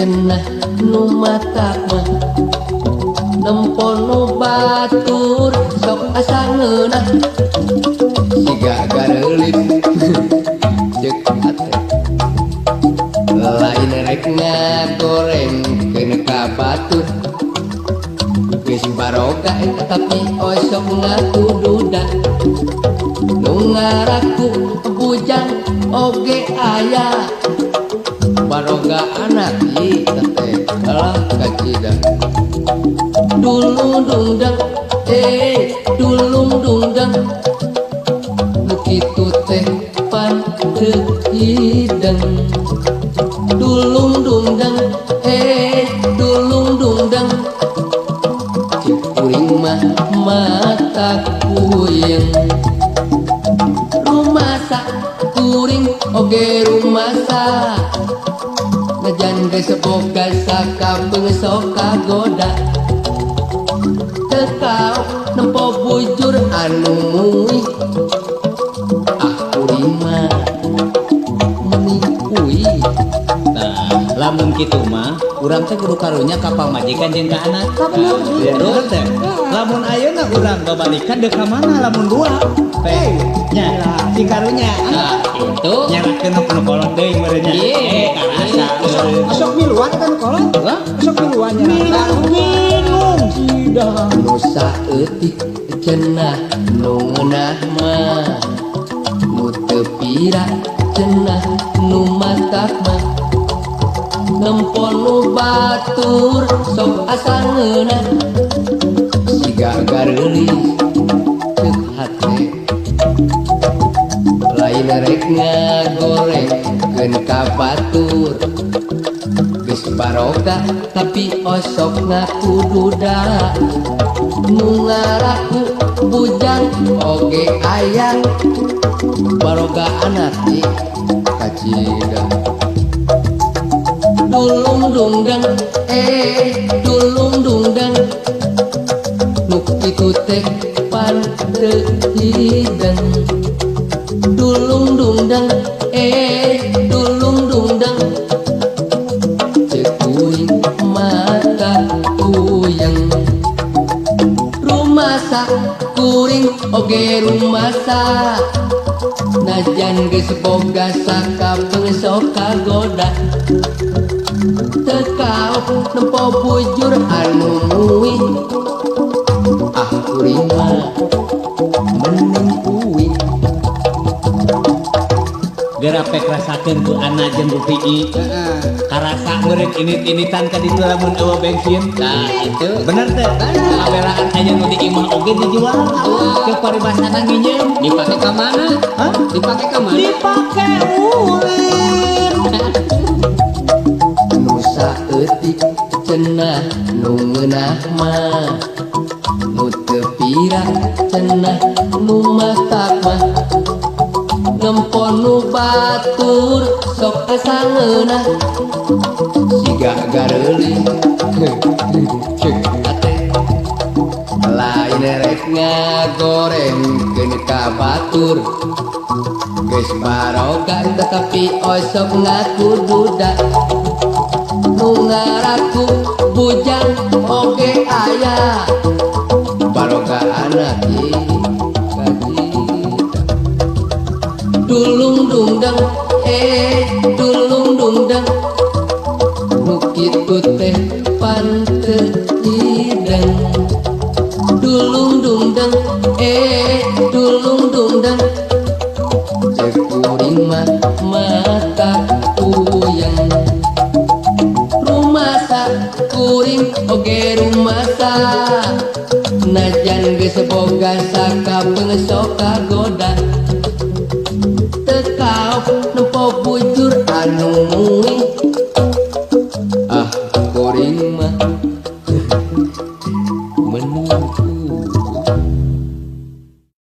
cenah nu matak mah nempon nu batur sok asa ngeunah siga gareulis ceuk ate lain rek ngagoreng keun ka batur geus baroga tapi osok ngatududa nu ngaraku bujang oge aya baroga anak ieu teh alah kacida dulung dungdang dulung dungdang nu kitu teh panteu hidang dulung dungdang dulung dungdang cik kuring mah mata kuyeng rumasa kuring oge rumasa najan geus boga sakabeung sok kagoda teu kau nempo bujur anu muih ah kuring mah meuni lamun kitu mah urang teh kudu karunya ka pamajikan jeung ka anak. Bener teh. Lamun ayeuna urang babalikan deuk ka mana lamun dua. Teh nya si karunya. nah itu Nyarakeun nu kolot deui meureun nya. Karasa. Masuk miluan kan kolot? Masuk miluan ya. Bingung sidah. nu saeutik cenah nu ngeunah mah nu teu pira cenah nu matak mah nempon nu batur sok asa ngeunah siga gareulis ceuk hate lain rek ngagoreng keun ka batur geus baroga tapi osok ngakududa nu ngaraku bujang oge aya baroga anak ieu kacida dulung dungdang dulung dungdang nu kitu teh panteu hidang dulung dungdang dulung dungdang ceuk kuring mata kuyang rumasa kuring oge rumasa najan geus boga sakabeung sok kagoda teu kau nempo bujur anu muih ah kuring mah mending uing Gerapek rasakeun ku Ana jeung Bu Pi. Karasa meureun init-initan ka ditu lamun eueuh bensin. nah itu Bener teh. Kabelaan aya nu di imah oge dijual. Ke paribasana nginyeum. dipake ka mana Hah? dipake ka mana Dipake ulin. nu saeutik cenah nu ngeunah mah nu teu pira cenah nu matak mah nempon nu batur sok asa ngeunah siga gareulis ceuk ate lain rek ngagoreng keun ka batur geus baroga tetapi osok ngakududa nu ngaraku bujang oge aya baroga anak ieu dulung dungdang dulung dungdang nu kitu teh panteu hidang dulung dungdang dulung dungdang ceuk kuring mah mata kuyang rumasa kuring oge rumasa najan geus boga sakabeung sok kagoda teu kau nempo bujur anu muih ah kuring mah menuju